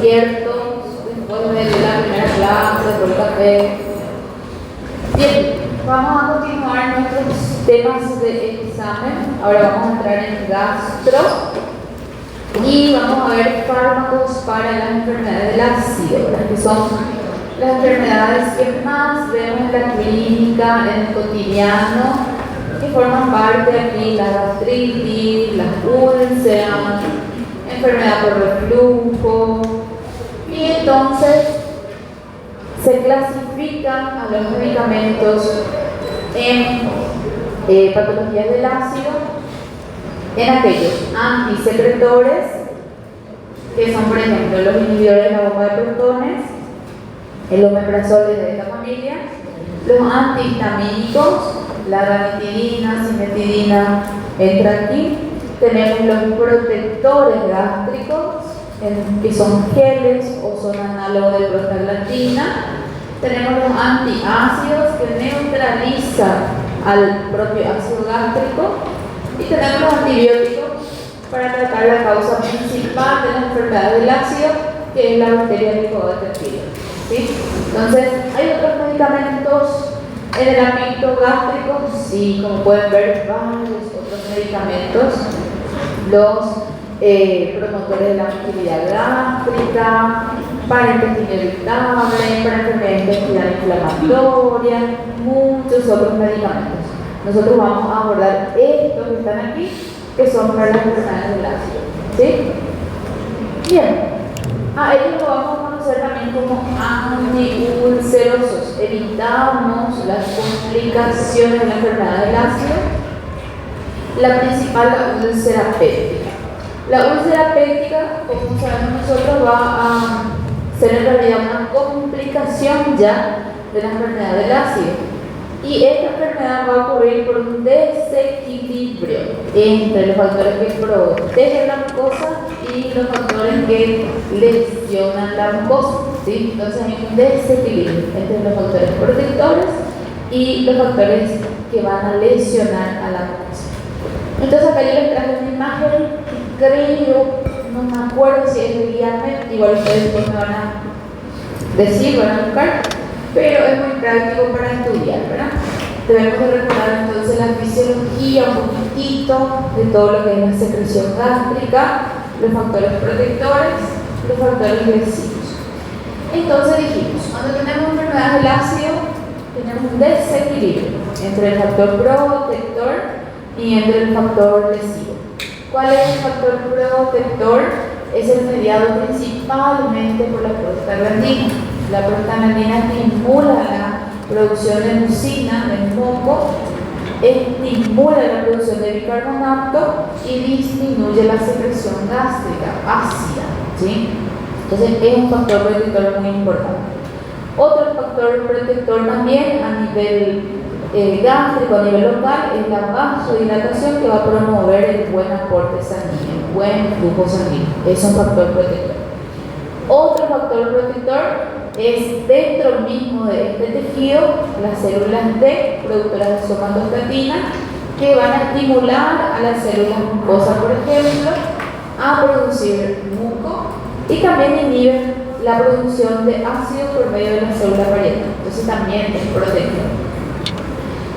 despiertos después de la primera clase, por el café. Bien, vamos a continuar nuestros temas de examen. Ahora vamos a entrar en gastro y vamos a ver fármacos para las enfermedades del ácido, las que son las enfermedades que más vemos en la clínica, en el cotidiano, que forman parte aquí, la gastritis, las úlceras, enfermedad por reflujo, y entonces se clasifican a los medicamentos en patologías del ácido, en aquellos antisecretores, que son por ejemplo los inhibidores de la bomba de protones, el omeprazol de esta familia, los antihistamínicos, la ranitidina, cimetidina, entra aquí. Tenemos los protectores gástricos, que son geles o son análogos de prostaglandina. Tenemos los antiácidos, que neutralizan al propio ácido gástrico. Y tenemos los antibióticos para tratar la causa principal de la enfermedad del ácido, que es la bacteria Helicobacter. ¿Sí? Entonces, hay otros medicamentos en el ámbito gástrico, sí, como pueden ver, varios otros medicamentos, los promotores de la motilidad gástrica, para intestino irritable, para enfermedad intestinal inflamatoria, muchos otros medicamentos. Nosotros vamos a abordar estos que están aquí, que son para las enfermedades del ácido. ¿Sí? Bien. Ellos lo vamos a conocer también como antiulcerosos. Evitamos las complicaciones de la enfermedad del ácido. La principal, la úlcera péptica. La úlcera péptica, como sabemos nosotros, va a ser en realidad una complicación ya de la enfermedad del ácido. Y esta enfermedad va a ocurrir por un desequilibrio entre los factores que protegen la mucosa y los factores que lesionan la mucosa. ¿Sí? Entonces hay un desequilibrio entre los factores protectores y los factores que van a lesionar a la mucosa. Entonces acá yo les traje una imagen que creo, no me acuerdo si es de Guillermo, igual ustedes después me van a decir, van a buscar, pero es muy práctico para estudiar, ¿verdad? Debemos de recordar entonces la fisiología, un poquitito de todo lo que es la secreción gástrica, los factores protectores, los factores lesivos. Entonces dijimos, cuando tenemos enfermedad del ácido, tenemos un desequilibrio entre el factor protector y entre el factor lesivo. ¿Cuál es el factor protector? Es el mediado principalmente por la prostaglandina. La prostaglandina estimula la producción de mucina, del moco, estimula la producción de bicarbonato y disminuye la secreción gástrica ácida. ¿Sí? Entonces es un factor protector muy importante. Otro factor protector también a nivel gástrico, a nivel local, es la vasodilatación, que va a promover el buen aporte sanguíneo, el buen flujo sanguíneo. Es un factor protector. Otro factor protector es dentro mismo de este tejido las células D, productoras de somatostatina, que van a estimular a las células mucosas, por ejemplo, a producir muco, y también inhiben la producción de ácido por medio de las células parietal. Entonces también es protector.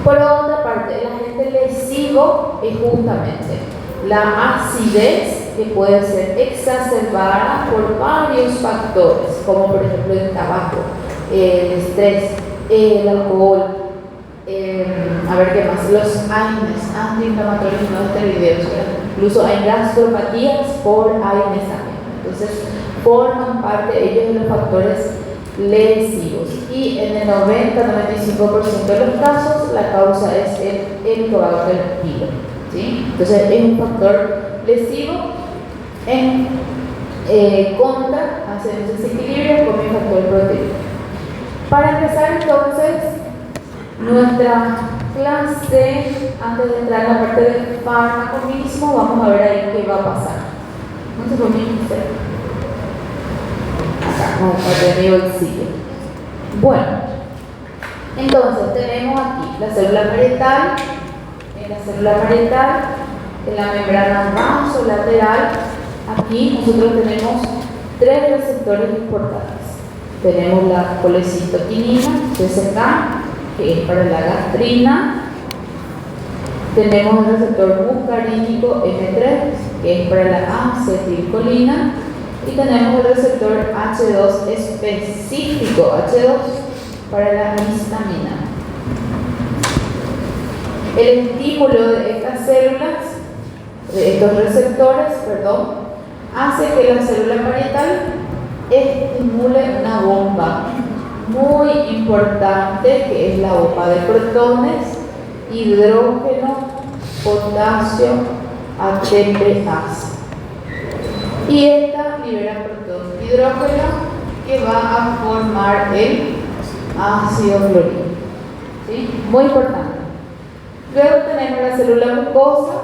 Por otra parte, el agente lesivo es justamente la acidez, que puede ser exacerbada por varios factores, como por ejemplo el tabaco, el estrés, el alcohol, a ver qué más, los AINES, antiinflamatorios no esteroideos, incluso hay gastropatías por AINES también. Entonces forman parte ellos de los factores lesivos, y en el 90-95% de los casos la causa es el Helicobacter pylori. ¿Sí? Entonces es un factor lesivo en contra, hace un desequilibrio con el factor protector. Para empezar entonces nuestra clase, antes de entrar en la parte del fármaco mismo, vamos a ver ahí qué va a pasar. ¿Dónde se pone usted? Acá, como parte de mi bolsillo. Bueno, entonces tenemos aquí la célula parietal. En la célula parietal, en la membrana vasolateral, aquí nosotros tenemos tres receptores importantes. Tenemos la colecistoquinina, CCK, que es para la gastrina. Tenemos el receptor muscarínico M3, que es para la acetilcolina. Y tenemos el receptor H2 específico, H2, para la histamina. El estímulo de estas células, de estos receptores, hace que la célula parietal estimule una bomba muy importante, que es la bomba de protones, hidrógeno, potasio, ATPase. Y esta libera protón hidrógeno que va a formar el ácido clorhídrico. ¿Sí? Muy importante. Luego tenemos la célula mucosa,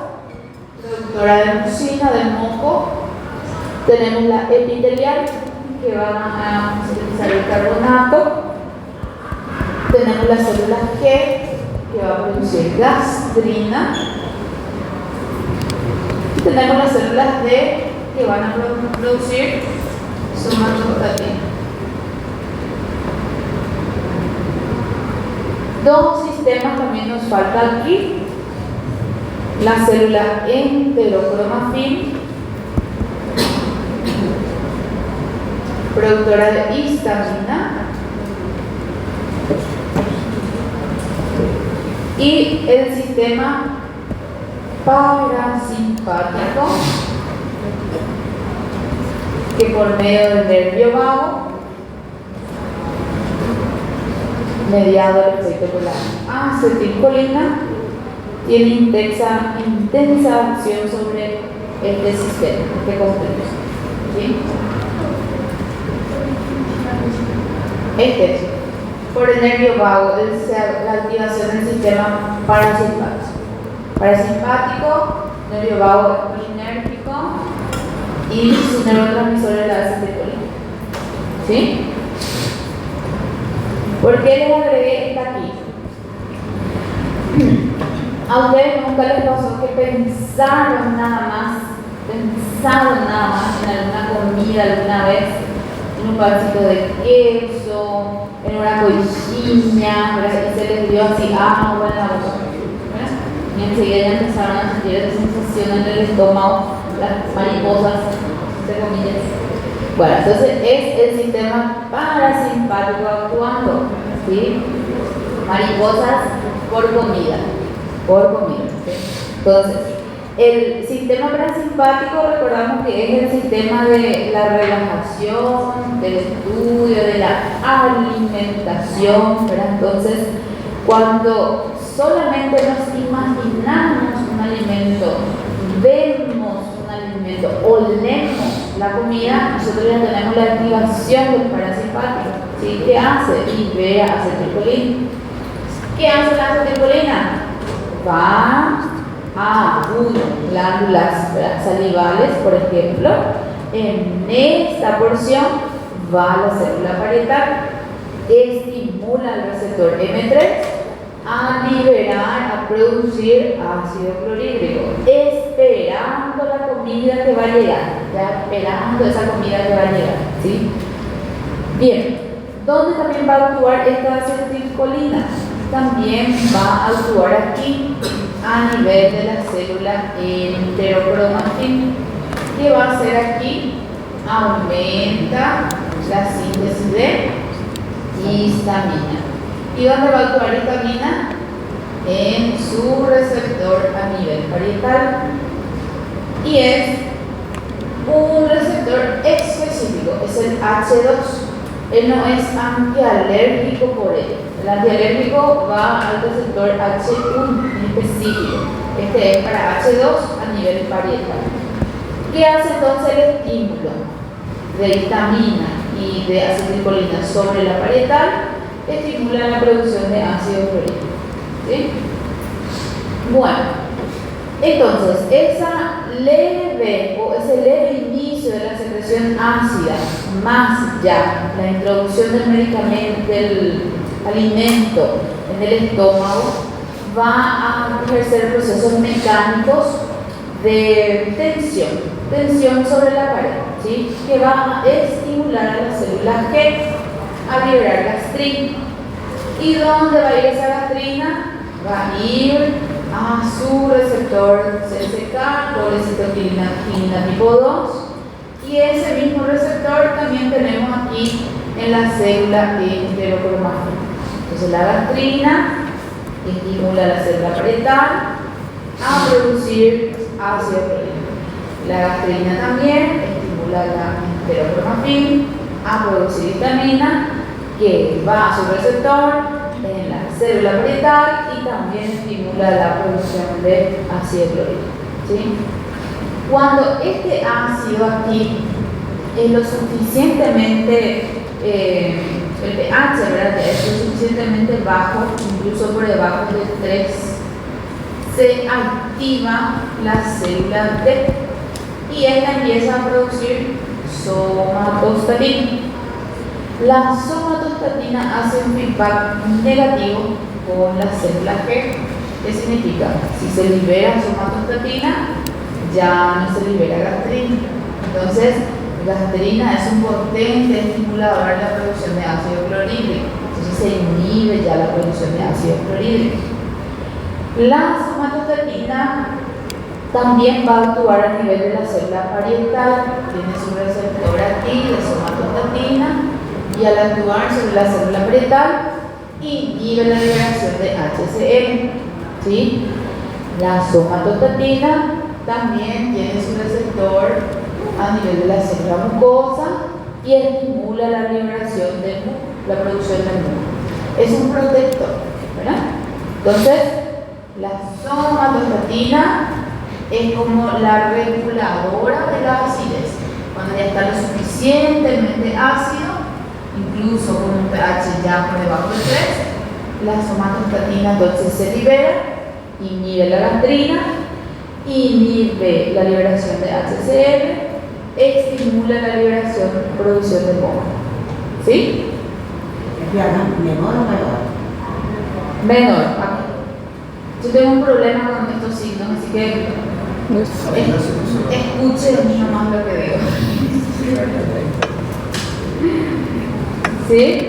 productora de mucina, del moco. Tenemos la epitelial, que va a sintetizar el carbonato. Tenemos la célula G, que va a producir gastrina. Y tenemos las células D, que van a producir somatostatina. Dos sistemas también nos faltan aquí: la célula enterocromafil, productora de histamina, y el sistema parasimpático, que por medio del nervio vago, mediado el efecto por la acetilcolina, tiene intensa acción sobre este sistema, este complejo. ¿Sí? Por el nervio vago, la activación del sistema parasimpático, nervio vago colinérgico, y su neurotransmisor es la acetilcolina. ¿Sí? ¿Por qué les agregué esta aquí? A ustedes nunca les pasó que pensaron nada más en alguna comida alguna vez, en un pancito de queso, en una cochilla, y se les dio así agua en la boca, y enseguida ya empezaron a sentir esa sensación en el estómago, las mariposas, entre comillas? Bueno, entonces es el sistema parasimpático actuando, ¿sí? Mariposas por comida, ¿sí? Entonces, el sistema parasimpático, recordamos que es el sistema de la relajación, del estudio, de la alimentación, ¿verdad? Entonces, cuando solamente nos imaginamos un alimento, vemos un alimento, olemos la comida, nosotros ya tenemos la activación del parasimpático. ¿Sí? ¿Qué hace? Libera acetilcolina. ¿Qué hace la acetilcolina? Va a glándulas salivales, por ejemplo. En esta porción va a la célula parietal, estimula al receptor M3 a liberar, a producir ácido clorhídrico, esperando la comida que va a llegar, ya esperando esa comida que va a llegar, ¿sí? Bien, ¿dónde también va a actuar esta acetilcolina? También va a actuar aquí, a nivel de la célula enterocromafil. ¿Qué va a hacer aquí? Aumenta la síntesis de histamina. ¿Y dónde va a actuar histamina? En su receptor a nivel parietal. Y es un receptor específico, es el H2. Él no es antialérgico por ello. El antialérgico va al receptor H1 en específico. Este es para H2 a nivel parietal. ¿Qué hace entonces el estímulo de histamina y de acetilcolina sobre la parietal? Estimula la producción de ácido clorhídrico. ¿Sí? Bueno, entonces esa leve o ese leve inicio de la secreción ácida, más ya la introducción del medicamento, del alimento en el estómago, va a ejercer procesos mecánicos de tensión. tensión sobre la pared, ¿sí? Que va a estimular a las células G a liberar gastrina. ¿Y dónde va a ir esa gastrina? Va a ir a su receptor CCK, colecitoquinina tipo 2, y ese mismo receptor también tenemos aquí en la célula enterocromática. Entonces la gastrina estimula la célula parietal a producir ácido clorhídrico. La gastrina también estimula la enterocromafil a producir vitamina, que va a su receptor en la célula parietal y también estimula la producción de ácido clorhídrico, ¿sí? Cuando este ácido aquí es lo suficientemente, el pH, ¿verdad?, es lo suficientemente bajo, incluso por debajo de 3, se activa la célula T y esta empieza a producir somatostatina. La somatostatina hace un feedback negativo con la célula G. ¿Qué significa? Si se libera somatostatina, ya no se libera gastrina. Entonces, gastrina es un potente estimulador de la producción de ácido clorhídrico. Entonces se inhibe ya la producción de ácido clorhídrico. La somatostatina también va a actuar a nivel de la célula parietal. Tiene su receptor aquí de somatostatina y al actuar sobre la célula parietal inhibe la liberación de HCl, ¿sí? La somatostatina también tiene su receptor a nivel de la célula mucosa y estimula la liberación de la producción de muco. Es un protector, ¿verdad? Entonces, la somatostatina es como la reguladora de la acidez. Cuando ya está lo suficientemente ácido, incluso con un pH ya por debajo de 3, la somatostatina entonces se libera, inhibe la gastrina, inhibe la liberación de HCl, estimula la liberación y producción de moco. ¿Sí? ¿Menor o mayor? Menor. Aquí. Yo tengo un problema con estos signos, así que escuchen nomás lo que digo. ¿Sí?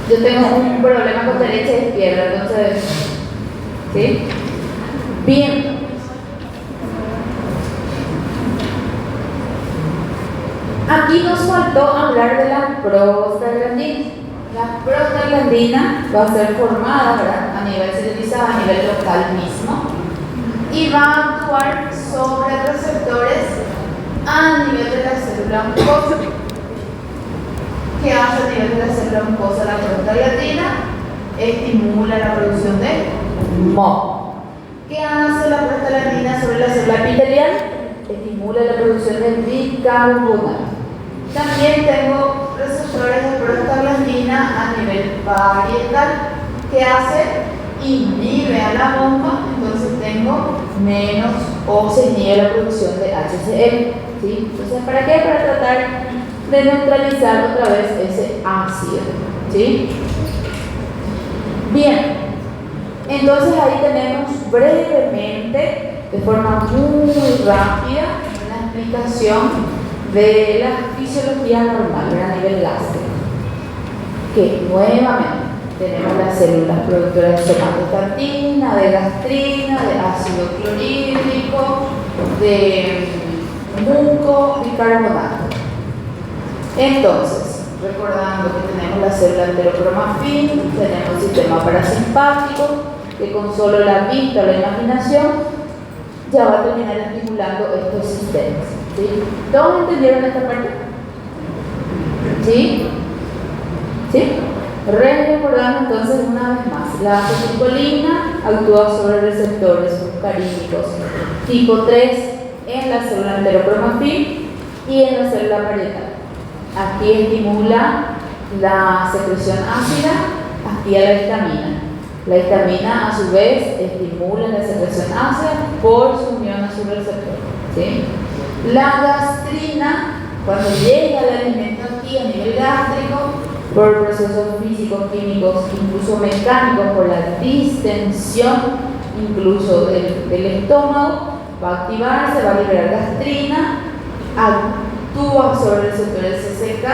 Yo tengo un problema con derecha e izquierda, entonces, ¿sí? Bien. Aquí nos faltó hablar de la prostaglandina. La prostaglandina va a ser formada, ¿verdad?, a nivel sintetizado, a nivel local mismo, y va a actuar sobre receptores a nivel de la célula mucosa. ¿Qué hace a nivel de la célula mucosa la prostaglandina? Estimula la producción de moco. ¿Qué hace la prostaglandina sobre la célula epitelial? Estimula la producción de bicarbonato. También tengo receptores de prostaglandina a nivel parietal. ¿Qué hace? Inhibe a la bomba, entonces tengo menos o se inhibe la producción de HCl, ¿sí? Entonces, ¿para qué? Para tratar de neutralizar otra vez ese ácido, ¿sí? Bien, entonces ahí tenemos brevemente, de forma muy rápida, una explicación de la fisiología normal a nivel gástrico, que nuevamente tenemos las células productoras de somatostatina, de gastrina, de ácido clorhídrico, de muco, bicarbonato. Entonces, recordando que tenemos la célula enterocromafil, tenemos el sistema parasimpático, que con solo la vista o la imaginación ya va a terminar estimulando estos sistemas, ¿sí? ¿Todos entendieron esta parte? ¿Sí? ¿Sí? Recordando entonces una vez más, la acetilcolina actúa sobre receptores muscarínicos tipo 3 en la célula enterocromafil y en la célula parietal. Aquí estimula la secreción ácida, activa la histamina. La histamina a su vez estimula la secreción ácida por su unión a su receptor, ¿sí? La gastrina, cuando llega el alimento aquí a nivel gástrico, por procesos físicos, químicos, incluso mecánicos, por la distensión incluso del estómago, va a activarse, va a liberar gastrina, actúa sobre el receptor del CCK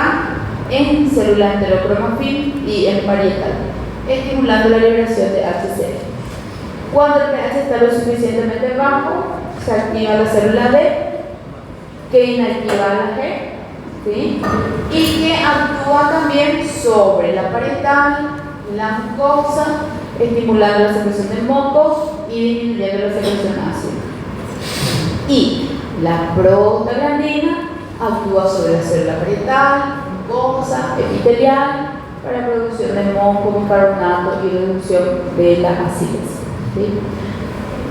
en célula enterocromafil y en parietal, estimulando la liberación de HCl. Cuando el pH está lo suficientemente bajo, se activa la célula D, que inactiva la G, ¿sí? Y que actúa también sobre la parietal, la mucosa, estimulando la secreción de moco y disminuyendo la secreción ácida. Y la prostaglandina actúa sobre la célula parietal, mucosa, epitelial, para la producción de moco, bicarbonato y reducción de la acidez, ¿sí?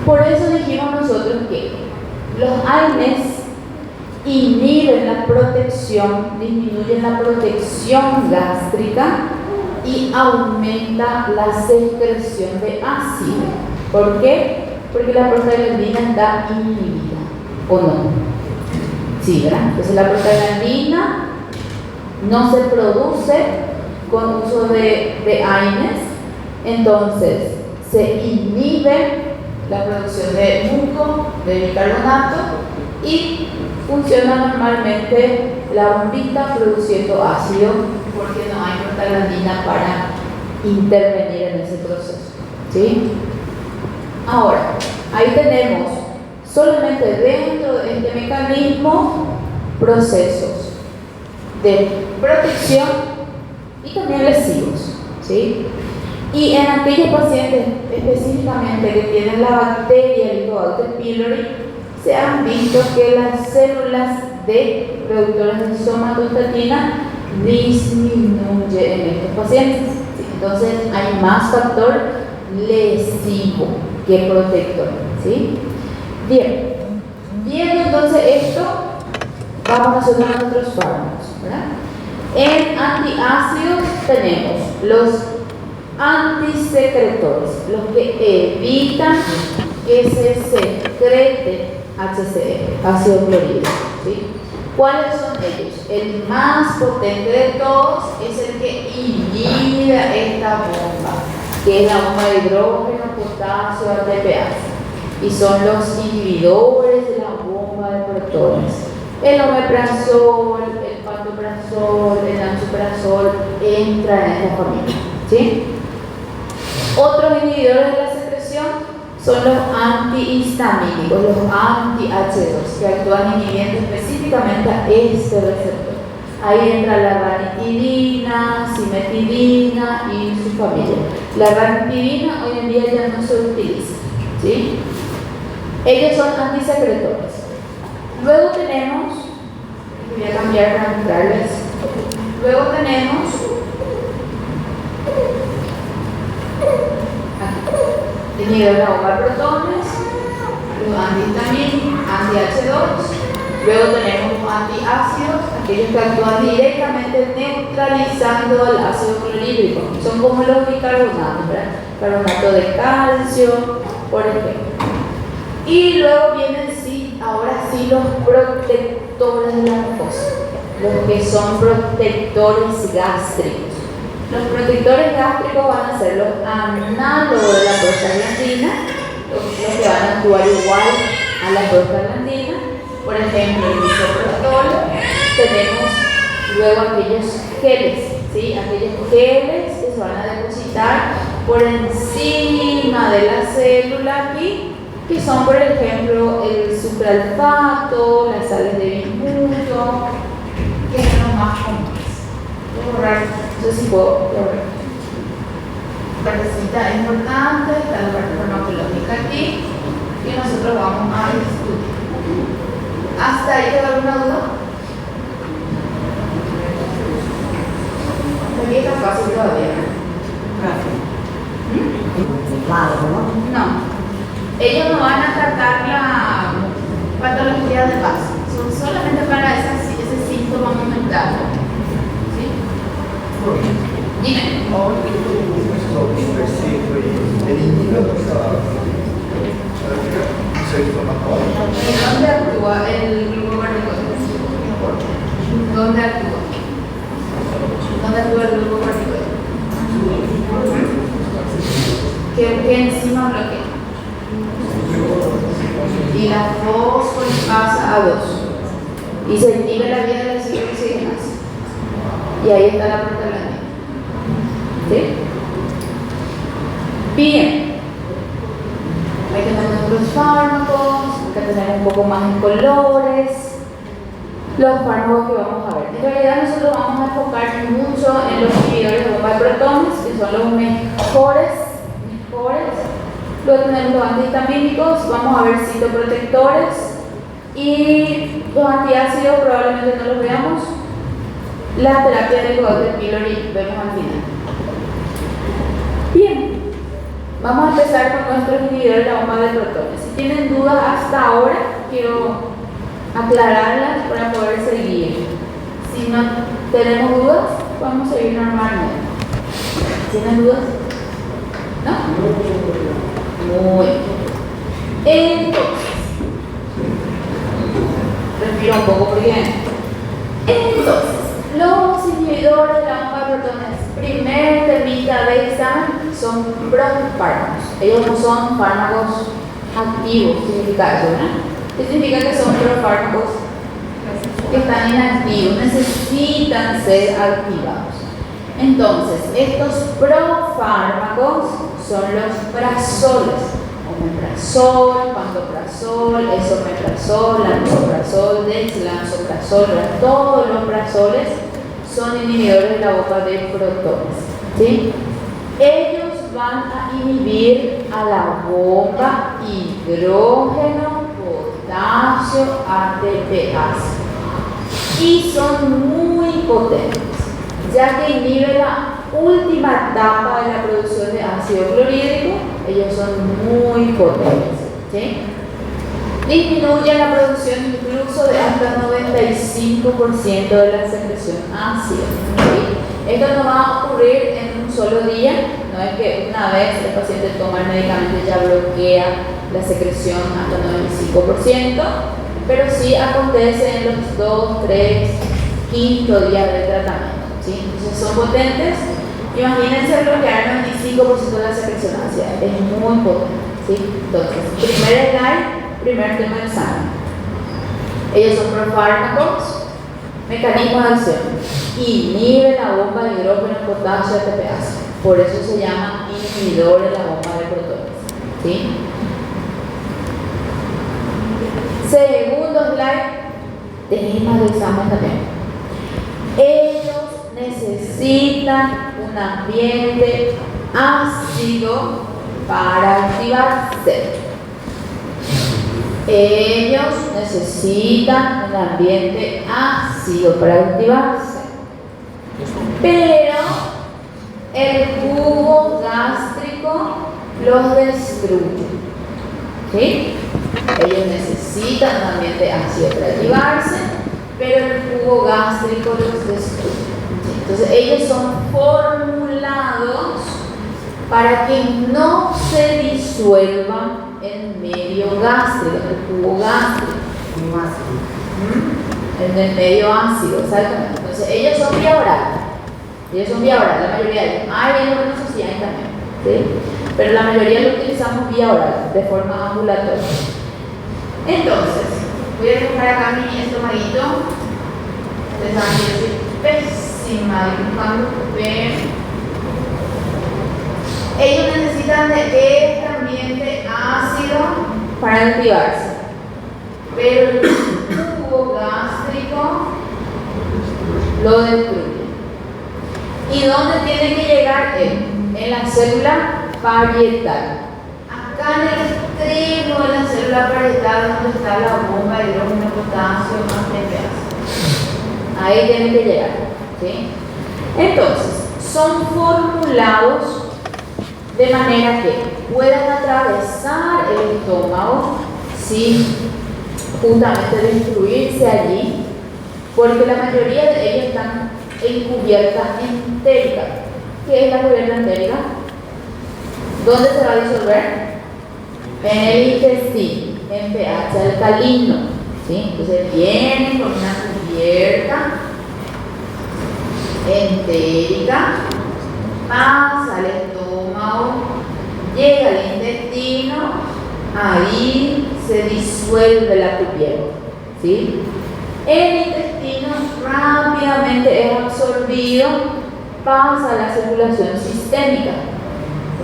Por eso dijimos nosotros que los AINES inhiben la protección, disminuyen la protección gástrica y aumenta la secreción de ácido. ¿Por qué? Porque la prostaglandina está inhibida, ¿o no? Sí, ¿verdad? Entonces la prostaglandina no se produce con uso de AINES, entonces se inhibe la producción de muco, de bicarbonato, y funciona normalmente la bombita produciendo ácido porque no hay prostaglandina para intervenir en ese proceso, ¿sí? Ahora, ahí tenemos solamente dentro de este mecanismo procesos de protección y también lesivos, ¿sí? Y en aquellos pacientes específicamente que tienen la bacteria Helicobacter pylori, se han visto que las células de productoras de somatostatina disminuyen en estos pacientes. ¿Sí? Entonces hay más factor lesivo que protector, ¿sí? Bien, viendo entonces esto, vamos a hacer nuestros fármacos, ¿verdad? En antiácidos tenemos los antisecretores, los que evitan que se secrete HCl, ácido clorhídrico, ¿sí? ¿Cuáles son ellos? El más potente de todos es el que inhibe esta bomba, que es la bomba de hidrógeno, potasio, ATPase, y son los inhibidores de la bomba de protones. El omeprazol, el pantoprazol, el ensoprazol entra en esta familia, ¿sí? Otros inhibidores de la secreción son los antihistamínicos, los anti-H2, que actúan inhibiendo específicamente a este receptor. Ahí entra la ranitidina, cimetidina y su familia. La ranitidina hoy en día ya no se utiliza, ¿sí? Ellos son antisecretores. Luego tenemos, voy a cambiar para mostrarles. Luego tenemos inhibidor de la bomba de protones, los antihistamínicos, anti-H2. Luego tenemos los antiácidos, aquellos que actúan directamente neutralizando el ácido clorhídrico. Son como los bicarbonatos, ¿verdad? Carbonato de calcio, por ejemplo. Y luego vienen, sí, ahora sí, los protectores de la mucosa, los que son protectores gástricos. Los protectores gástricos van a ser los análogos de la prostaglandina, los que van a actuar igual a la prostaglandina. Por ejemplo, el misoprostol. Tenemos luego aquellos geles, ¿sí? Aquellos geles que se van a depositar por encima de la célula aquí, que son, por ejemplo, el supralfato, las sales de bismuto, que son los más comunes. Voy a borrar, no sé si puedo borrar. Partecita importante, está la parte farmacológica aquí, que nosotros vamos a discutir. ¿Hasta ahí queda alguna duda? Aquí está fácil todavía. No. Ellos no van a tratar la patología de base. Son solamente para ese síntoma momentáneo. ¿Sí? Dime. pasa a 2 y se inhibe la vía de la ciclooxigenasa. Y ahí está la prostaglandina. ¿Sí? Bien. Hay que tener otros fármacos, hay que tener un poco más en colores. Los fármacos que vamos a ver. En realidad nosotros vamos a enfocar mucho en los inhibidores de bomba de protones, que son los mejores. Luego tenemos los antihistamínicos, vamos a ver citoprotectores y los antiácidos probablemente no los veamos. La terapia de Goddard pylori vemos al final. Bien, vamos a empezar con nuestros inhibidores de la bomba de protones. Si tienen dudas hasta ahora, quiero aclararlas para poder seguir. Si no tenemos dudas, vamos a seguir normalmente. ¿Tienen dudas? ¿No? Muy bien. Entonces, respiro un poco porque. Entonces, los inhibidores de la bomba de protones, primer temita de examen, son profármacos. Ellos no son fármacos activos, significa eso, ¿verdad? ¿Qué significa que son profármacos? Que están inactivos, necesitan ser activados. Entonces, estos profármacos son los prazoles. Omeprazol, pantoprazol, esomeprazol, lansoprazol, dexlansoprazol, todos los prazoles son inhibidores de la bomba de protones. ¿Sí? Ellos van a inhibir a la bomba hidrógeno, potasio, ATPase. Y son muy potentes, ya que inhiben la última etapa de la producción de ácido clorhídrico. Ellos son muy potentes, ¿sí? Disminuyen la producción incluso de hasta 95% de la secreción ácida, ¿sí? Esto no va a ocurrir en un solo día, no es que una vez el paciente toma el medicamento ya bloquea la secreción hasta 95%, pero sí acontece en los 2, 3, 5 días de tratamiento, ¿sí? Entonces son potentes. Imagínense bloquear 95% de la secreción ácida, es muy potente, ¿sí? Entonces, primer slide, primer tema de examen. Ellos son profármacos, mecanismo de acción, inhiben la bomba de hidrógeno, potasio, ATPase, por eso se llama inhibidor de la bomba de protones, ¿sí? Segundo slide, tema de examen también. Ellos necesitan un ambiente ácido para activarse. Ellos necesitan un ambiente ácido para activarse. Pero el jugo gástrico los destruye. ¿Sí? Ellos necesitan un ambiente ácido para activarse, pero el jugo gástrico los destruye. Entonces ellos son formulados para que no se disuelvan en medio gástrico, en el jugo gástrico. En el medio ácido, exactamente. Entonces ellos son vía oral. La mayoría de ellos. Hay algunos que sí hay también, ¿sí? Pero la mayoría lo utilizamos vía oral, de forma ambulatoria. Entonces, voy a dejar acá mi estomaguito. Ustedes saben que yo soy pésima dibujando, pero ellos necesitan de este ambiente ácido para activarse, pero el jugo gástrico lo destruye. ¿Y dónde tiene que llegar él? En la célula parietal. Acá en el extremo de la célula parietal, donde está la bomba de hidrógeno, potasio, ATPase. Ahí tiene que llegar, ¿sí? Entonces, son formulados de manera que puedan atravesar el estómago sin justamente destruirse allí, porque la mayoría de ellos están en cubierta entérica. ¿Qué es la cubierta entérica? ¿Dónde se va a disolver? En el intestino, en pH alcalino, ¿sí? Entonces vienen con una cubierta entérica, pasa al estómago, llega al intestino, ahí se disuelve la cubierta. ¿sí? El intestino rápidamente es absorbido, pasa a la circulación sistémica.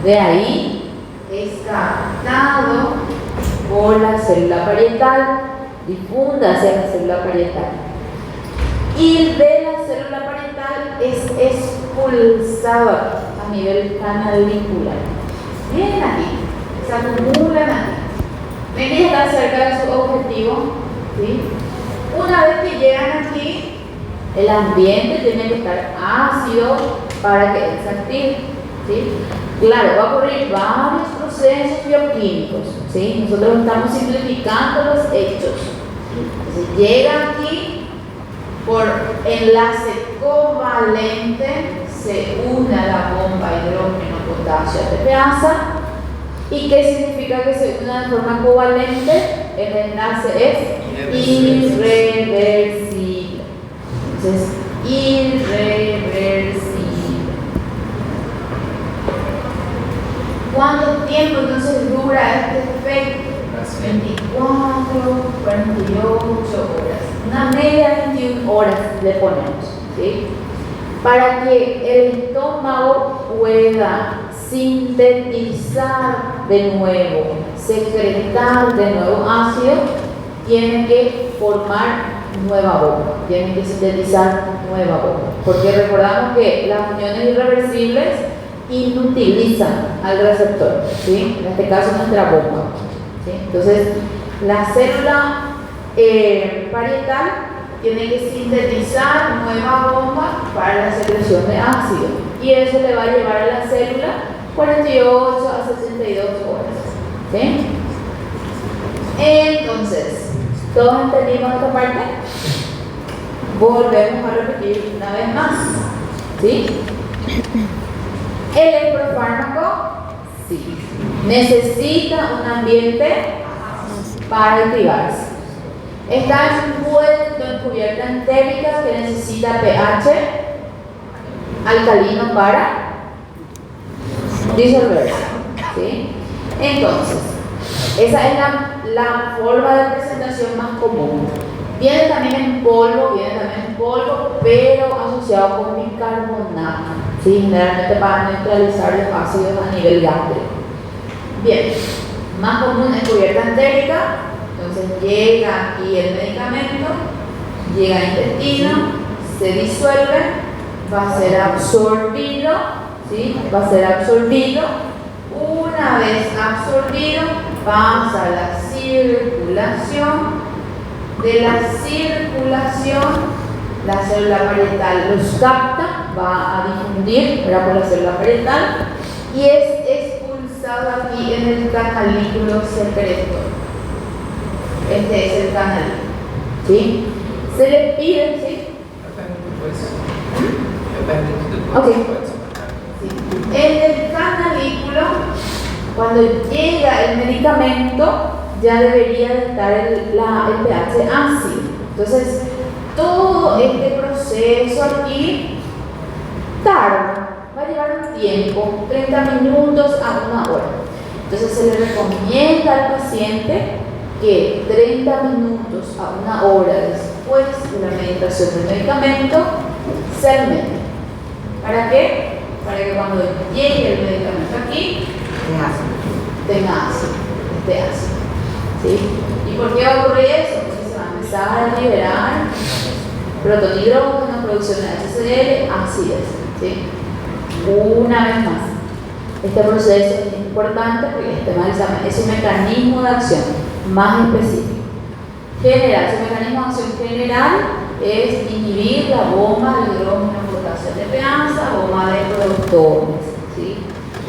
De ahí es captado por la célula parietal, difunda hacia la célula parietal. Y de la célula parietal es expulsado a nivel canalicular. Bien aquí, se acumulan aquí. Ven que ya están cerca de su objetivo, ¿sí? Una vez que llegan aquí, el ambiente tiene que estar ácido para que se active, ¿sí? Claro, va a ocurrir varios procesos bioquímicos, ¿sí? Nosotros estamos simplificando los hechos. Entonces llega aquí, por enlace covalente, se une a la bomba hidrógeno, potasio, ATPasa. ¿Y qué significa que se una de forma covalente? El enlace es irreversible. Entonces, irreversible. ¿Cuánto tiempo entonces dura este efecto? 24, 48 horas. Una media de 21 horas le ponemos, ¿sí? Para que el estómago pueda sintetizar de nuevo, secretar de nuevo ácido, tiene que formar nueva bomba, tiene que sintetizar nueva bomba, porque recordamos que las uniones irreversibles inutilizan al receptor, ¿sí? En este caso nuestra bomba, ¿sí? Entonces la célula parietal tiene que sintetizar nueva bomba para la secreción de ácido, y eso le va a llevar a la célula 48 a 62 horas, ¿sí? Entonces, ¿todos entendimos esta parte? Volvemos a repetir una vez más, ¿sí? El electrofármaco, sí, necesita un ambiente para activarse. Está envuelto en cubierta entérica que necesita pH alcalino para disolverse, ¿sí? Entonces, esa es la forma de presentación más común. Viene también en polvo, pero asociado con bicarbonato, ¿sí? Generalmente para neutralizar los ácidos a nivel gástrico. Bien, más común es cubierta entérica. Entonces llega aquí el medicamento, llega al intestino, se disuelve, va a ser absorbido, ¿sí? Va a ser absorbido. Una vez absorbido, pasa a la circulación. De la circulación, la célula parietal los capta, va a difundir por la célula parietal y es expulsado aquí en el canalículo secreto. Este es el canalículo, ¿sí? Se le pide, ¿sí? Ok. Sí. En el canalículo, cuando llega el medicamento, ya debería de estar el pH ácido. Entonces, todo este proceso aquí tarda, va a llevar un tiempo, 30 minutos a 1 hora. Entonces, se le recomienda al paciente que 30 minutos a 1 hora después de la administración del medicamento se alimente. ¿Para qué? Para que cuando llegue el medicamento aquí tenga ácido, esté ácido. ¿Sí? ¿Y por qué va a ocurrir eso? Porque se va a empezar a liberar protonhidrógeno, producción de HCl, acidez, ¿sí? Una vez más, este proceso es importante porque este examen es un mecanismo de acción más específico. General, su mecanismo de acción general es inhibir la bomba de hidrógeno potasio ATPasa, bomba de protones, ¿sí?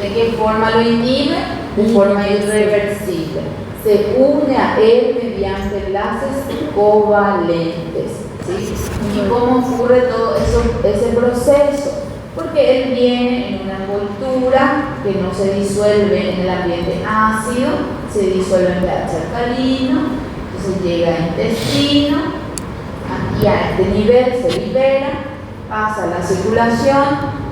¿De qué forma lo inhibe? De forma irreversible. Se une a él mediante enlaces covalentes, ¿sí? ¿Y cómo ocurre todo ese proceso? Porque él viene en una envoltura que no se disuelve en el ambiente ácido, se disuelve en pH alcalino, entonces llega al intestino, aquí a este nivel se libera, pasa a la circulación,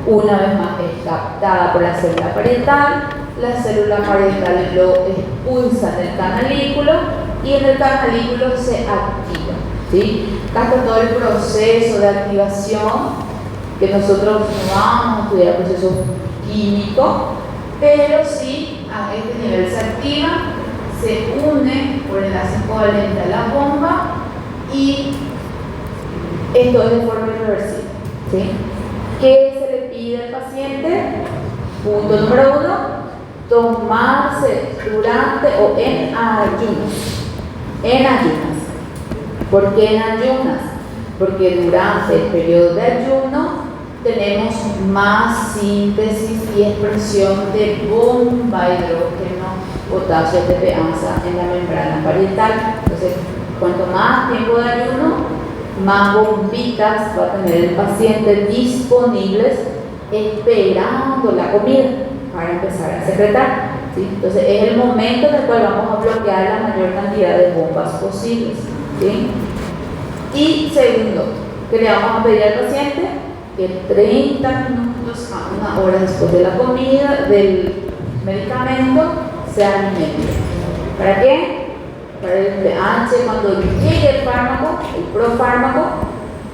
una vez más es captada por la célula parietal. La célula parietal lo expulsa del canalículo y en el canalículo se activa, ¿sí? Acá está todo el proceso de activación, que nosotros no vamos a estudiar procesos químicos, pero sí a este nivel se activa, se une por enlace covalente a la bomba y esto es de forma irreversible, ¿sí? ¿Qué se le pide al paciente? Punto número 1, tomarse durante o en ayunas. En ayunas. ¿Por qué en ayunas? Porque durante el periodo de ayuno tenemos más síntesis y expresión de bomba de hidrógeno, potasio, ATPasa en la membrana parietal. Entonces, cuanto más tiempo de ayuno, más bombitas va a tener el paciente disponibles esperando la comida para empezar a secretar, ¿sí? Entonces es el momento en el cual vamos a bloquear la mayor cantidad de bombas posibles, ¿sí? Y segundo, que le vamos a pedir al paciente que 30 minutos a 1 hora después de la comida del medicamento se alimente. ¿Para qué? Para el pH, cuando llegue el fármaco, el profármaco,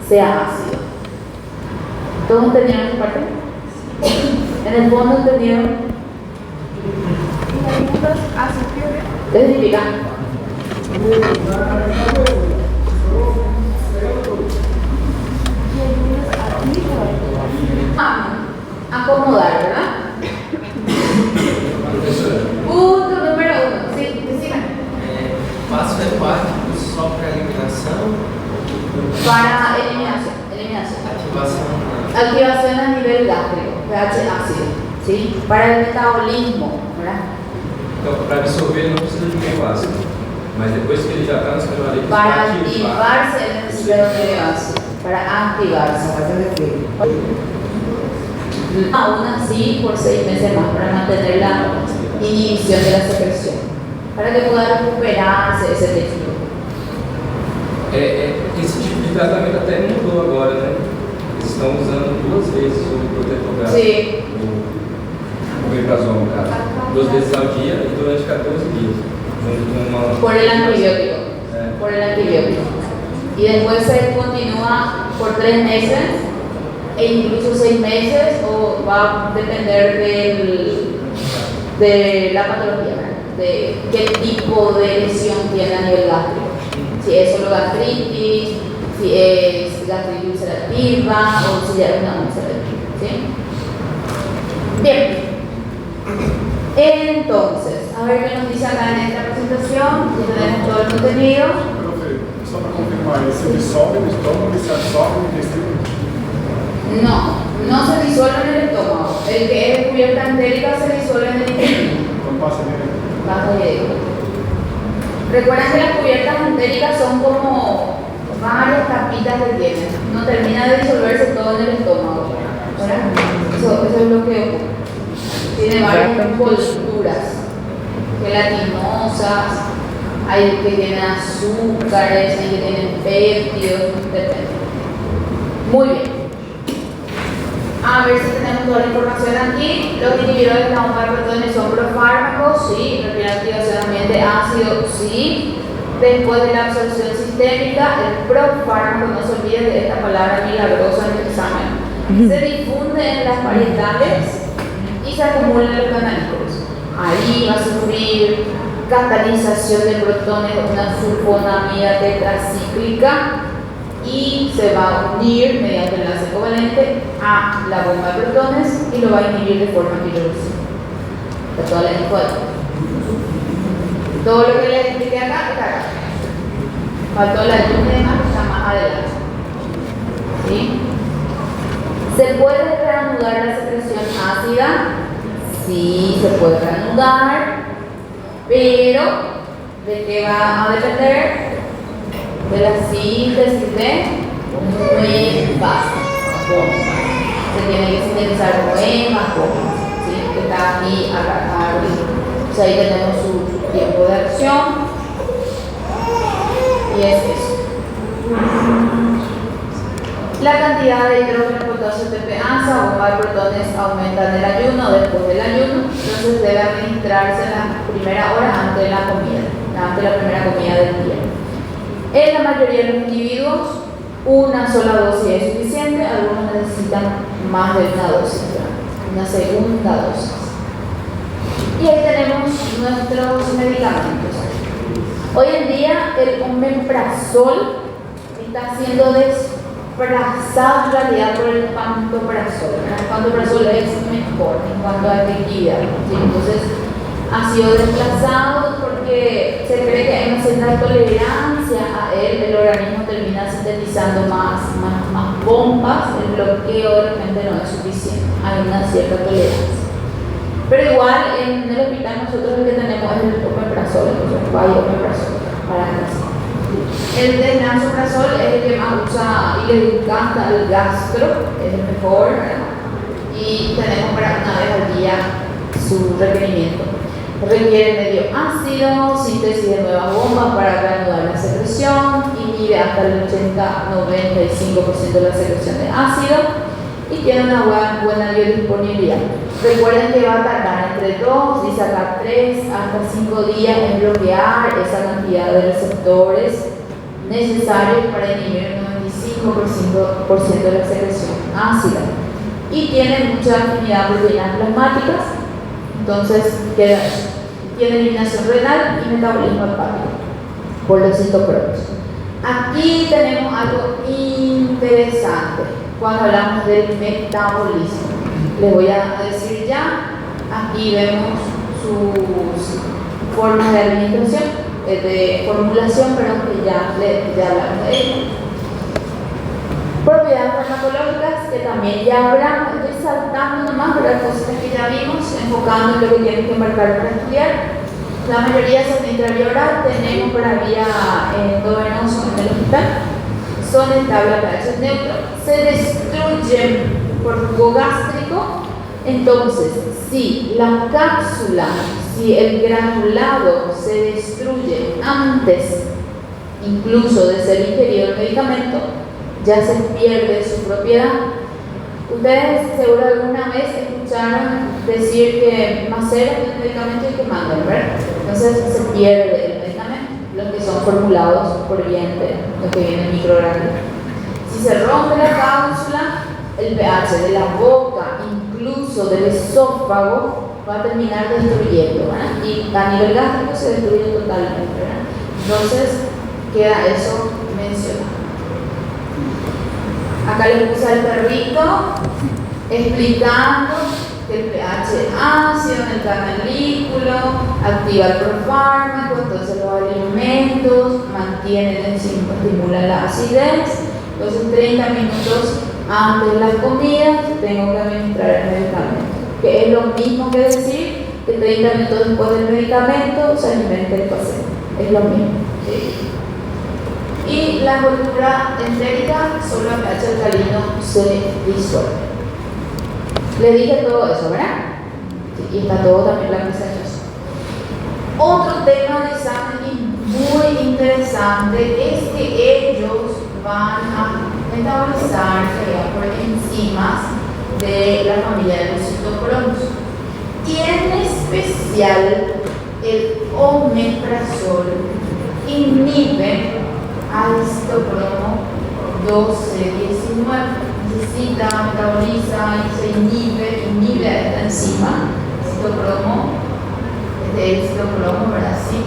sea ácido. ¿Todos entendieron esa parte? En el fondo entendieron. ¿Qué significa? Acomodar, ¿verdad? Punto número 1. Sí, decime. Passo hepático só para eliminação? Para eliminación. Ativação. Activación a nivel gástrico, pH ácido, ¿sí? Para el metabolismo, ¿verdad? Então, para absorver não precisa de meio ácido, mas depois que ele já está no sistema líquido, Para activarse el necesita de medio ácido, para activarse. Aún así, por 6 meses más, para mantener la inhibición de la secreción, para que pueda recuperarse ese tejido. Esse tipo de tratamento até mudou agora, né? Eles estão usando 2 vezes o protetor gástrico. Sí. O omeprazol, no caso. 2 vezes ao dia e durante 14 dias. Por el antibiótico. É. Por el antibiótico. Y después se continúa por 3 meses e incluso 6 meses, o va a depender de la patología, ¿verdad? De qué tipo de lesión tiene a nivel gástrico. Si es solo gastritis, si es gastritis ulcerativa o si ya es una ulcerativa, ¿sí? Bien. Entonces, a ver qué nos dice acá en esta presentación. Ya tenemos todo el contenido. Profe, só para confirmar, ele se dissolve no estômago e se absorve no intestino? No se disuelve en el estómago. El que es de cubierta entérica se disuelve en el intestino. Não passa direto. Bajo directo. Recuerden que las cubiertas entéricas son como varias capitas que tienen. No termina de disolverse todo en el estómago, ¿verdad? Eso es lo que ocurre. Tiene varias envolturas gelatinosas, hay que tienen azúcares, hay que tienen péptidos, depende. Muy bien. A ver si tenemos toda la información aquí. Los inhibidores de la bomba de protones son profármacos, sí. Requieren activación ambiente ácido, sí. Después de la absorción sistémica, el profármaco, no se olviden de esta palabra milagrosa en el examen, se difunde en las parietales y se acumula en los canalículos. Ahí va a sufrir catalización de protones, una sulfonamida tetracíclica, y se va a unir mediante enlace covalente a la bomba de protones y lo va a inhibir de forma irreversible. Está toda la info ahí. Todo lo que les expliqué acá está acá. Faltó la edema que está más adelante. ¿Sí? ¿Se puede reanudar la secreción ácida? Sí, se puede reanudar, pero ¿de qué va a depender? De la síntesis de nuevas bombas. Se tiene que sintetizar nuevas bombas, ¿sí? Que está aquí arriba. Entonces ahí tenemos su tiempo de acción y es eso. La cantidad de hidrógeno, potasio, ATPasa, bomba de protones aumenta en el ayuno o después del ayuno, entonces debe administrarse en la primera hora antes de la comida. ante la primera comida del día. En la mayoría de los individuos, una sola dosis es suficiente, algunos necesitan más de una dosis, una segunda dosis. Y ahí tenemos nuestros medicamentos. Hoy en día el omeprazol está siendo desplazado en realidad por el pantoprazol. El pantoprazol es mejor en cuanto a efectividad, ¿sí? Entonces ha sido desplazado porque se cree que hay una cierta tolerancia a él, el organismo termina sintetizando más bombas, el bloqueo de repente no es suficiente, hay una cierta tolerancia. Pero igual en el hospital nosotros lo que tenemos es el omeprazol, entonces hay omeprazol para casa. El desnansoprazol es el que más usa y le encanta al gastro, es el mejor, ¿verdad? Y tenemos para una vez al día su requerimiento. Requiere medio ácido, síntesis de nuevas bombas para reanudar la secreción, inhibe hasta el 80-95% de la secreción de ácido y tiene una buena biodisponibilidad. Recuerden que va a tardar entre 2 y sacar 3 hasta 5 días en bloquear esa cantidad de receptores necesarios para inhibir el 95% de la secreción ácida. Y tiene mucha afinidad a proteínas plasmáticas, entonces queda eso. Tiene eliminación renal y metabolismo hepático por los citocronos. Aquí tenemos algo interesante cuando hablamos del metabolismo. Les voy a decir ya, aquí vemos sus formas de alimentación, de formulación, pero que ya hablamos de ello. Propiedades farmacológicas, que también ya hablamos, estoy saltando nomás, pero hay cosas que ya vimos, enfocando en lo que tienen que marcar para estudiar. La mayoría son intravía, tenemos para vía endovenoso en el hospital, son estables a pH neutro, se destruyen por jugo gástrico. Entonces, si la cápsula, si el granulado se destruye antes incluso de ser ingerido el medicamento, ya se pierde su propiedad. Ustedes seguro alguna vez escucharon decir que maceran el medicamento y que mandan, ¿verdad? Entonces se pierde el medicamento, los que son formulados por vientre, los que vienen microgranulos. Si se rompe la cápsula, el pH de la boca, incluso del esófago, va a terminar destruyendo, ¿verdad? Y a nivel gástrico se destruye totalmente, ¿verdad? Entonces queda eso mencionado. Acá les puse al perrito explicando que el pH ácido en el canalículo activa el profármaco, entonces los alimentos mantienen, estimulan la acidez. Entonces 30 minutos antes de las comidas tengo que administrar el medicamento, que es lo mismo que decir que 30 minutos después del medicamento se alimente el paciente, es lo mismo, ¿sí? Y la envoltura entérica solo a pH alcalino se disuelve. Le dije todo eso, ¿verdad? Sí, y está todo también la presentación. Otro tema de examen muy interesante es que ellos van a metabolizar por enzimas de la familia de los citocronos. Y en especial el omeprazol inhibe al citocromo 12-19. Necesita, metaboliza y se inhibe a esta enzima, citocromo, el citocromo, ¿verdad? Sí,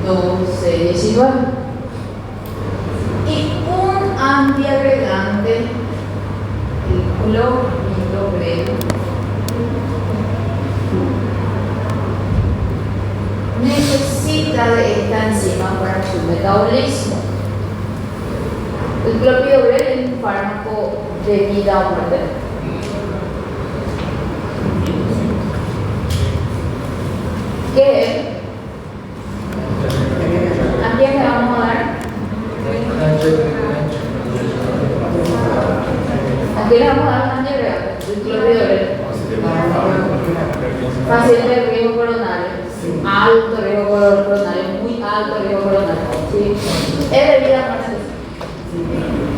12-19. Y un antiagregante, el clorhidrogenado, necesita de esta enzima para su metabolismo. El clopidogrel es un fármaco de vida o muerte. ¿Qué es? ¿A quién le vamos a dar? ¿A quién le vamos a dar un antiagregante? El clopidogrel. Paciente de riesgo coronario, alto riesgo coronario, muy alto riesgo coronario, ¿sí? Es de vida o muerte.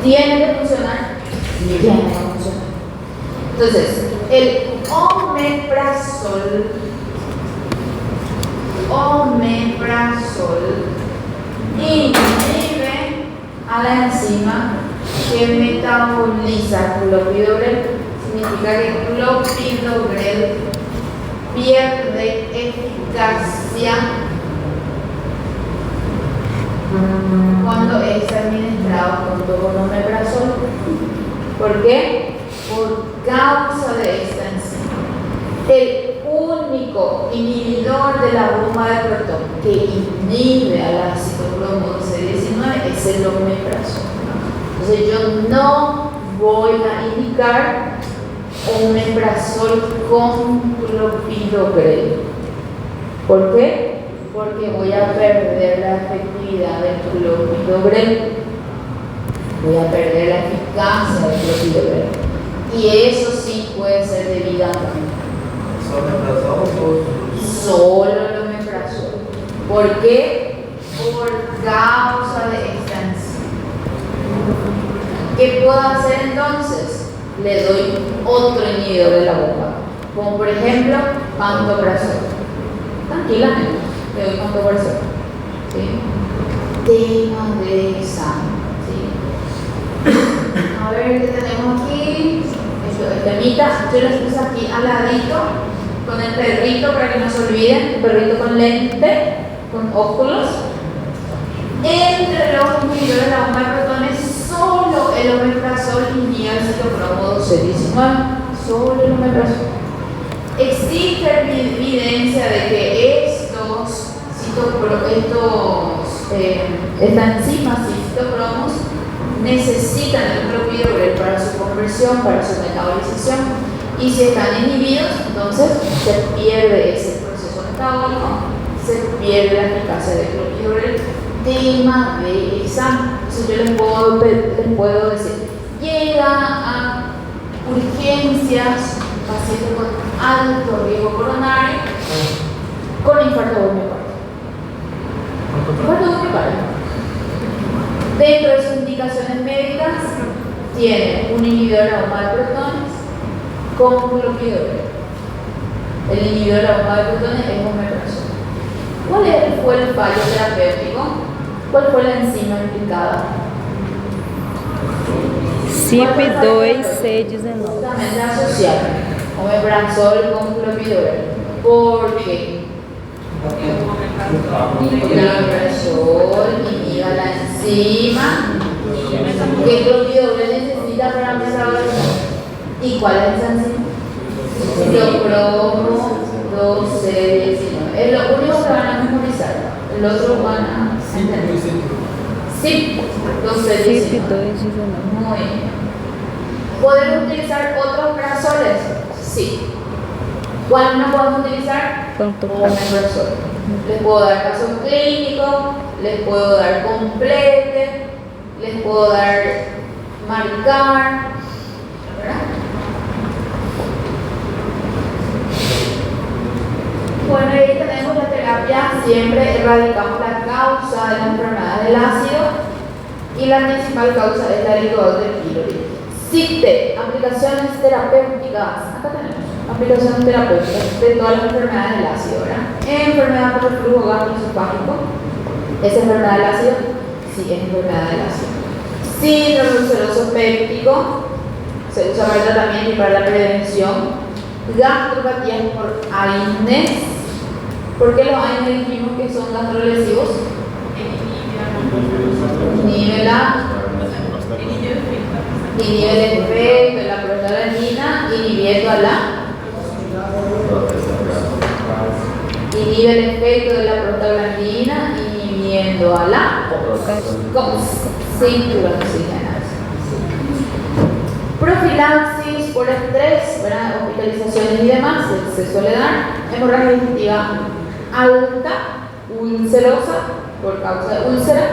¿Tiene que funcionar? Tiene que funcionar. Entonces, el omeprazol omeprazol inhibe a la enzima que metaboliza clopidogrel. Significa que clopidogrel pierde eficacia cuando es administrado junto con omeprazol. ¿Por qué? Por causa de esta enzima. El único inhibidor de la bomba de protón que inhibe al ácido bromo 12-19 es el omeprazol. Entonces yo no voy a indicar omeprazol con clopidogrel. ¿Por qué? Porque voy a perder la efectividad del clopidogrel. Voy a perder la eficacia del clopidogrel. Y eso sí puede ser debido a solo el omeprazol. ¿Por qué? Por causa de esta enzima. ¿Qué puedo hacer entonces? Le doy otro inhibidor de la bomba, como por ejemplo pantoprazol. Tranquilamente le doy pantoprazol. ¿Sí? Tema de examen. ¿Sí? A ver qué tenemos aquí. El temita, yo les puse aquí al ladito con el perrito para que no se olviden, el perrito con lente, con óculos. Entre los inhibidores de la bomba de protones, solo el omeprazol inhibe el citocromo 12-19. Solo el omeprazol. Existe evidencia de que estas enzimas y citocromos necesitan el clopidogrel para su conversión, para su metabolización, y si están inhibidos, entonces se pierde ese proceso metabólico, se pierde la eficacia del clopidogrel. Tema de examen. Entonces yo les puedo decir, llega a urgencias paciente con alto riesgo coronario con infarto de miocardio. Infarto de miocardio. Dentro de sus indicaciones médicas tiene un inhibidor de la bomba de protones con clopidogrel. El inhibidor de la bomba de protones es omeprazol. ¿Cuál fue el fallo terapéutico? ¿Cuál fue la enzima implicada? CYP2C19. Justamente asociar omeprazol con clopidogrel. ¿Por qué? Porque el omeprazol inhibe la enzima que clopidogrel necesita para metabolizar. ¿Y cuál es esa enzima? Citocromo 12-19. Es lo único que van a memorizar. El otro van a entender. Sí, 12-19. Muy bien. ¿Podemos utilizar otros prazoles? Sí. ¿Cuál no podemos utilizar? Omeprazol. Les puedo dar caso clínico, les puedo dar complete, les puedo dar marcar, ¿verdad? Bueno, ahí tenemos la terapia, siempre erradicamos la causa de la enfermedad del ácido y la principal causa es la ligadura del pylori. CITE, aplicaciones terapéuticas. Acá tenemos aplicaciones terapéuticas de todas las enfermedades del ácido, ¿verdad? Enfermedad por reflujo gastroesofágico. ¿Es enfermedad del ácido? Sí, es enfermedad del ácido. Síndrome ulceroso péptico, se usa para el tratamiento y para la prevención. Gastropatías por AINES. ¿Por qué los AINES dijimos que son gastrolesivos? Inhibe el efecto de la prostaglandina, inhibiendo a la. Inhibe el efecto de la prostaglandina, inhibiendo a la cintura oxigenada. Profilaxis por estrés, ¿verdad? Hospitalizaciones y demás, se suele dar. Hemorragia digestiva alta, ulcerosa, por causa de úlcera.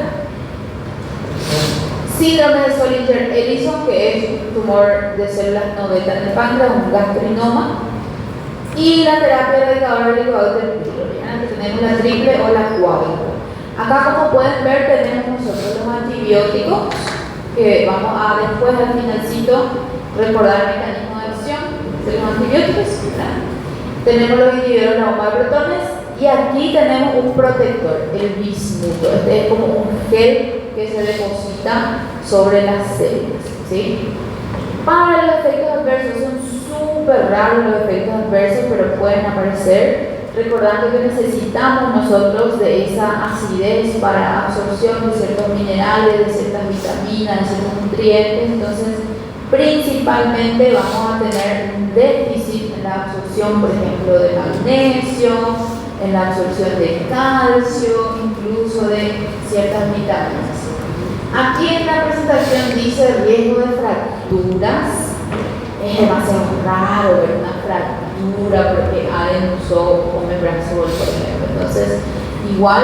Síndrome de Zollinger-Ellison, que es un tumor de células no beta en el páncreas, un gastrinoma. Y la terapia erradicadora del ligador del pylori, que tenemos la triple o la cuádruple. Acá, como pueden ver, tenemos nosotros los antibióticos, que vamos a después al finalcito recordar el mecanismo de acción de los antibióticos, ¿verdad? Tenemos los inhibidores de la bomba de protones Y aquí tenemos un protector, el bismuto. Este es como un gel que se deposita sobre las células, ¿sí? Para los efectos adversos, son súper raros los efectos adversos, pero pueden aparecer. Recordando que necesitamos nosotros de esa acidez para absorción de ciertos minerales, de ciertas vitaminas, de ciertos nutrientes. Entonces, principalmente vamos a tener un déficit en la absorción, por ejemplo, de magnesio, en la absorción de calcio, incluso de ciertas vitaminas. Aquí en la presentación dice riesgo de fracturas. Es demasiado raro ver una fractura porque alguien usó omeprazol, por ejemplo. Entonces, igual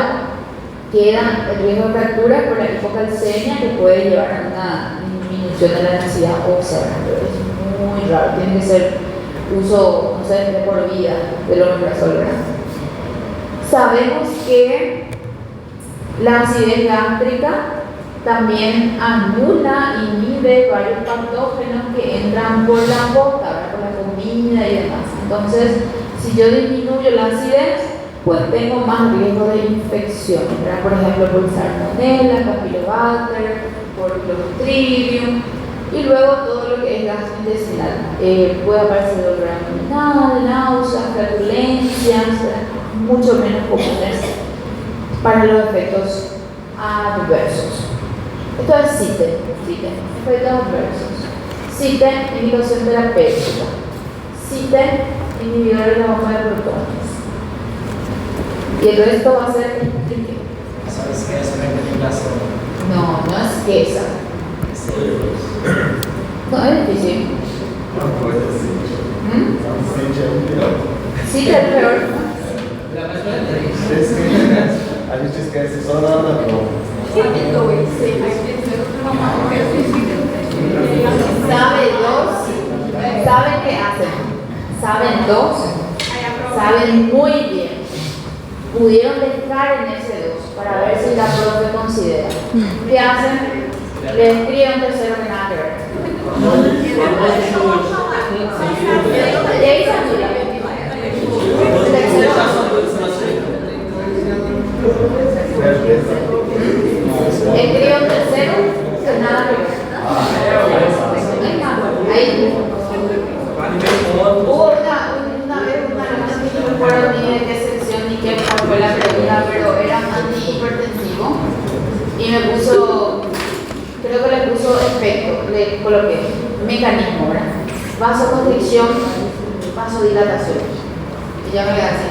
queda el riesgo de fractura por la hipocalcemia que puede llevar a una disminución de la densidad ósea, pero es muy raro. Tiene que ser uso, no sé, de por vida del omeprazol, ¿verdad? Sabemos que la acidez gástrica también anula, inhibe varios patógenos que entran por la boca, ¿verdad? Por la comida y demás. Entonces, si yo disminuyo la acidez, pues tengo más riesgo de infección, ¿verdad? Por ejemplo, por Salmonella, Campylobacter, por Clostridium, y luego todo lo que es gastrointestinal. Puede aparecer dolor abdominal, náuseas, flatulencias, mucho menos comunes para los efectos adversos. Esto es CITE, efectos adversos. CITE, indicación terapéutica. CITE, inhibidor de la bomba de protones. Y el resto va a ser ¿Sabes qué es una investigación? no, no es que esa. No, es difícil. Uma coisa assim. Sente é o pior. CITE es el peor. A gente esquece só na hora da prova. ¿Saben qué hacen? ¿Saben dos? Saben muy bien. Pudieron dejar en ese 2 para ver si la profe considera. ¿Qué hacen? Le escriben tercero que nada que ver. Y ahí se anula. Escribe un tercero que nada que ver. Ahí. Hubo una vez una alumna que no recuerdo ni de qué sección ni qué fue la pregunta, pero era antihipertensivo y me puso, creo que le puso efecto, le coloqué mecanismo, ¿verdad? Vasoconstricción, vasodilatación. Y ya me quedé así,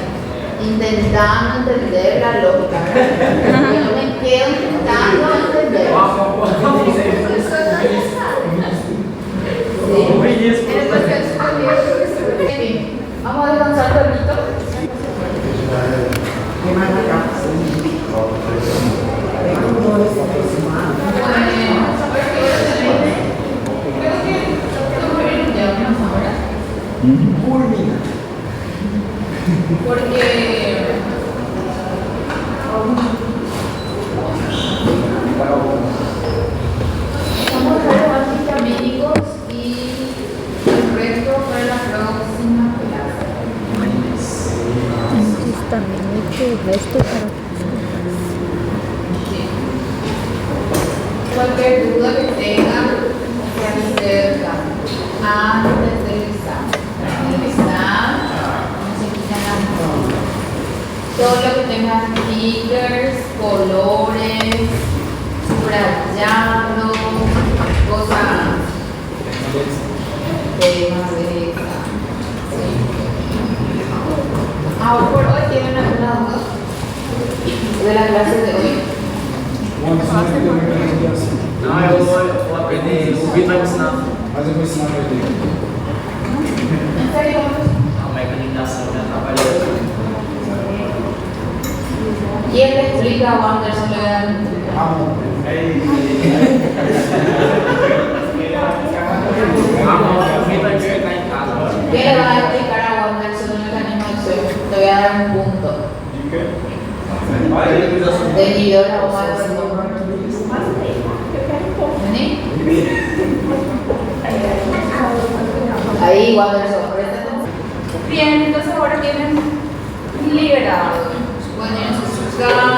intentando entender la lógica, ¿verdad? Yo me quedo intentando entender. Sí. Vamos a descansar un ratito. ¿Qué más acá? Porque somos antihistamínicos y el resto para la próxima clase. Antihistamínico y el resto para Cualquier duda que tengan, se acerca antes del examen. En el examen no se quitan las notas. Todo lo que tenga stickers, colores, subrayando, cosas, temas de examen. Sí. Ahora por hoy tienen alguna duda de las clases de hoy. Não, eu vou aprender. O Vitor vai me ensinar. Mas eu vou ensinar pra ele. ¿En serio? A mecanização já trabalhou. ¿Quién le explica a Wanderson lo O Vitor vai chegar em casa. ¿Qué le va a explicar a Wanderson el mecanismo de acción? Te voy a dar un punto. De quê? De inhibidor de la bomba de protón. ¿Vení? Ahí, Wanderson, presta atención. Bien, entonces ahora tienen liberado Ga-